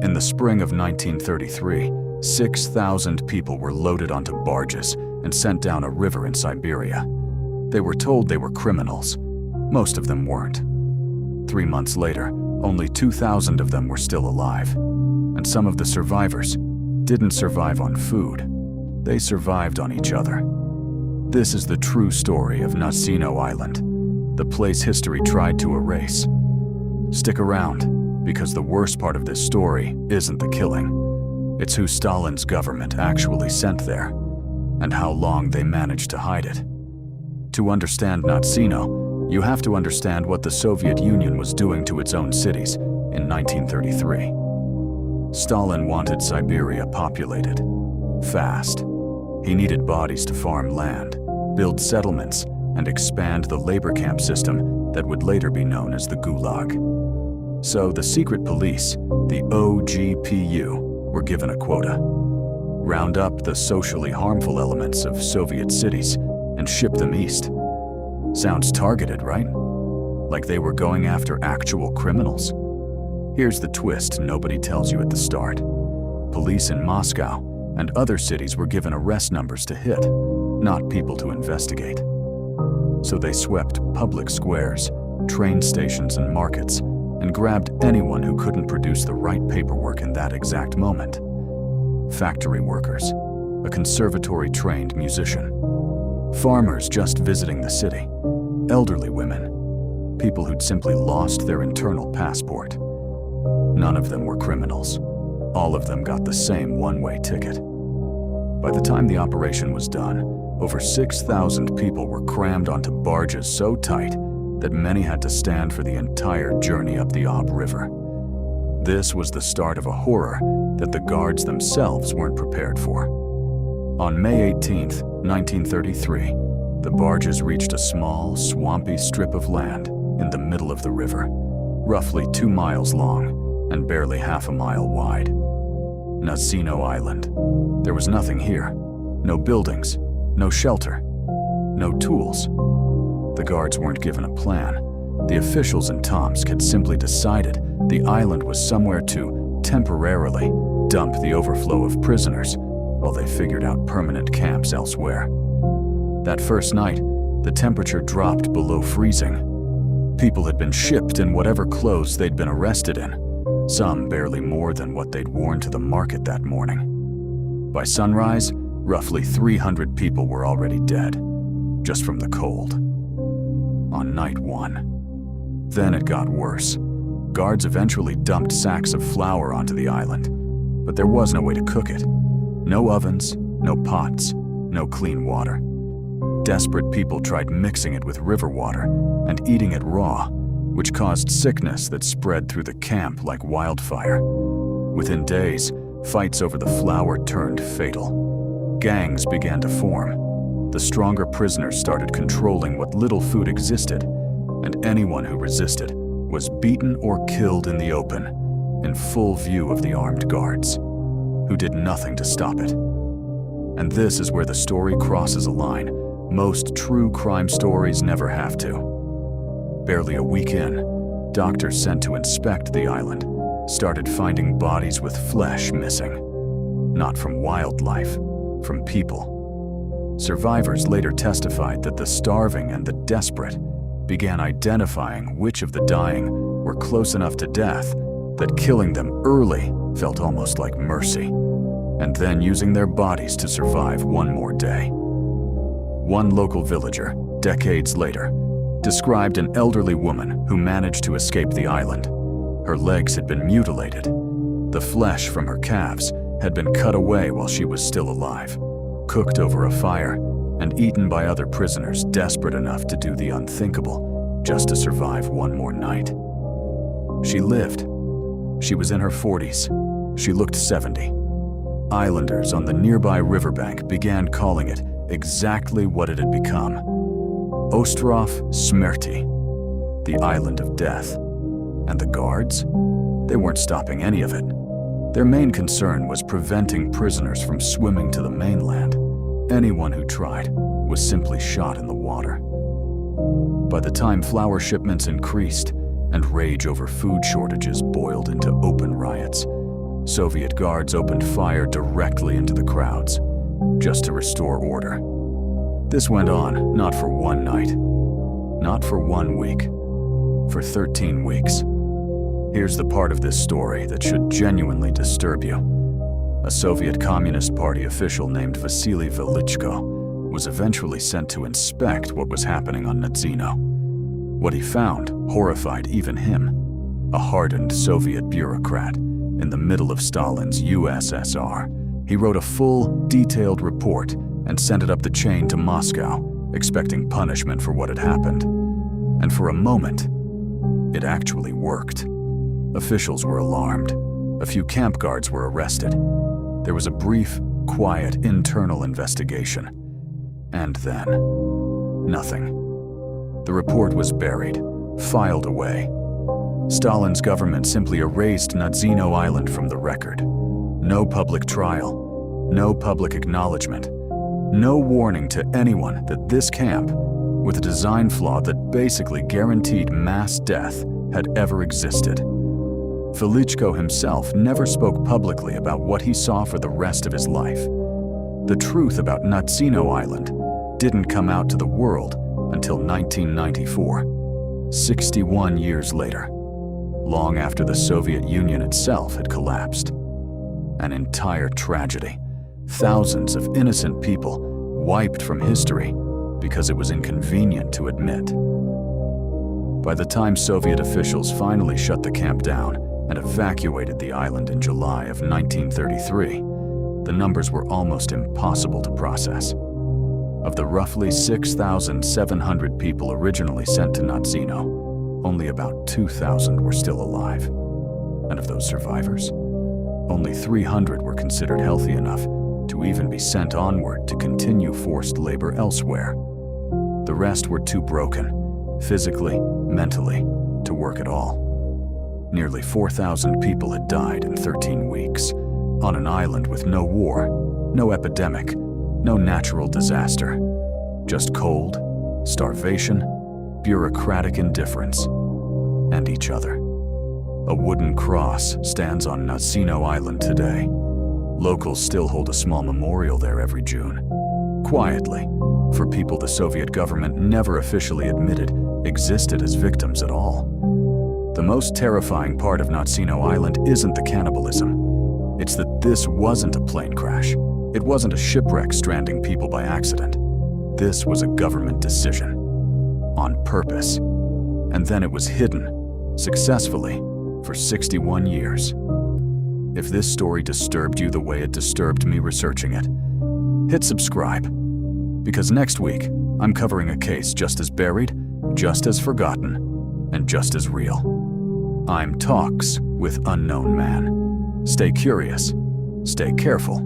In the spring of 1933, 6,000 people were loaded onto barges and sent down a river in Siberia. They were told they were criminals. Most of them weren't. 3 months later, only 2,000 of them were still alive. And some of the survivors didn't survive on food. They survived on each other. This is the true story of Nazino Island, the place history tried to erase. Stick around, because the worst part of this story isn't the killing. It's who Stalin's government actually sent there, and how long they managed to hide it. To understand Nazino, you have to understand what the Soviet Union was doing to its own cities in 1933. Stalin wanted Siberia populated, fast. He needed bodies to farm land, build settlements, and expand the labor camp system that would later be known as the Gulag. So the secret police, the OGPU, were given a quota. Round up the socially harmful elements of Soviet cities and ship them east. Sounds targeted, right? Like they were going after actual criminals. Here's the twist nobody tells you at the start. Police in Moscow and other cities were given arrest numbers to hit, not people to investigate. So they swept public squares, train stations, and markets, and grabbed anyone who couldn't produce the right paperwork in that exact moment. Factory workers, a conservatory-trained musician, farmers just visiting the city, elderly women, people who'd simply lost their internal passport. None of them were criminals. All of them got the same one-way ticket. By the time the operation was done, over 6,000 people were crammed onto barges so tight that many had to stand for the entire journey up the Ob River. This was the start of a horror that the guards themselves weren't prepared for. On May 18, 1933, the barges reached a small, swampy strip of land in the middle of the river, roughly 2 miles long and barely half a mile wide. Nazino Island. There was nothing here. No buildings, no shelter, no tools. The guards weren't given a plan. The officials in Tomsk had simply decided the island was somewhere to temporarily dump the overflow of prisoners while they figured out permanent camps elsewhere. That first night, the temperature dropped below freezing. People had been shipped in whatever clothes they'd been arrested in, some barely more than what they'd worn to the market that morning. By sunrise, roughly 300 people were already dead, just from the cold. On night 1. Then it got worse. Guards eventually dumped sacks of flour onto the island, but there was no way to cook it. No ovens, no pots, no clean water. Desperate people tried mixing it with river water and eating it raw, which caused sickness that spread through the camp like wildfire. Within days, fights over the flour turned fatal. Gangs began to form. The stronger prisoners started controlling what little food existed, and anyone who resisted was beaten or killed in the open, in full view of the armed guards, who did nothing to stop it. And this is where the story crosses a line most true crime stories never have to. Barely a week in, doctors sent to inspect the island started finding bodies with flesh missing. Not from wildlife, from people. Survivors later testified that the starving and the desperate began identifying which of the dying were close enough to death that killing them early felt almost like mercy, and then using their bodies to survive one more day. One local villager, decades later, described an elderly woman who managed to escape the island. Her legs had been mutilated. The flesh from her calves had been cut away while she was still alive, cooked over a fire, and eaten by other prisoners desperate enough to do the unthinkable just to survive one more night. She lived. She was in her 40s. She looked 70. Islanders on the nearby riverbank began calling it exactly what it had become: Ostrov Smrti, the island of death. And the guards? They weren't stopping any of it. Their main concern was preventing prisoners from swimming to the mainland. Anyone who tried was simply shot in the water. By the time flour shipments increased and rage over food shortages boiled into open riots, Soviet guards opened fire directly into the crowds, just to restore order. This went on not for one night, not for 1 week, for 13 weeks. Here's the part of this story that should genuinely disturb you. A Soviet Communist Party official named Vasily Velichko was eventually sent to inspect what was happening on Nazino. What he found horrified even him. A hardened Soviet bureaucrat in the middle of Stalin's USSR. He wrote a full, detailed report and sent it up the chain to Moscow, expecting punishment for what had happened. And for a moment, it actually worked. Officials were alarmed. A few camp guards were arrested. There was a brief, quiet internal investigation. And then, nothing. The report was buried, filed away. Stalin's government simply erased Nazino Island from the record. No public trial, no public acknowledgement, no warning to anyone that this camp, with a design flaw that basically guaranteed mass death, had ever existed. Velichko himself never spoke publicly about what he saw for the rest of his life. The truth about Nazino Island didn't come out to the world until 1994, 61 years later, long after the Soviet Union itself had collapsed. An entire tragedy, thousands of innocent people wiped from history because it was inconvenient to admit. By the time Soviet officials finally shut the camp down and evacuated the island in July of 1933, the numbers were almost impossible to process. Of the roughly 6,700 people originally sent to Nazino, only about 2,000 were still alive. And of those survivors, only 300 were considered healthy enough to even be sent onward to continue forced labor elsewhere. The rest were too broken, physically, mentally, to work at all. Nearly 4,000 people had died in 13 weeks, on an island with no war, no epidemic, no natural disaster. Just cold, starvation, bureaucratic indifference, and each other. A wooden cross stands on Nazino Island today. Locals still hold a small memorial there every June. Quietly, for people the Soviet government never officially admitted existed as victims at all. The most terrifying part of Nazino Island isn't the cannibalism. It's that this wasn't a plane crash. It wasn't a shipwreck stranding people by accident. This was a government decision. On purpose. And then it was hidden, successfully, for 61 years. If this story disturbed you the way it disturbed me researching it, hit subscribe. Because next week, I'm covering a case just as buried, just as forgotten, and just as real. I'm Talks with Unknown Man. Stay curious, stay careful,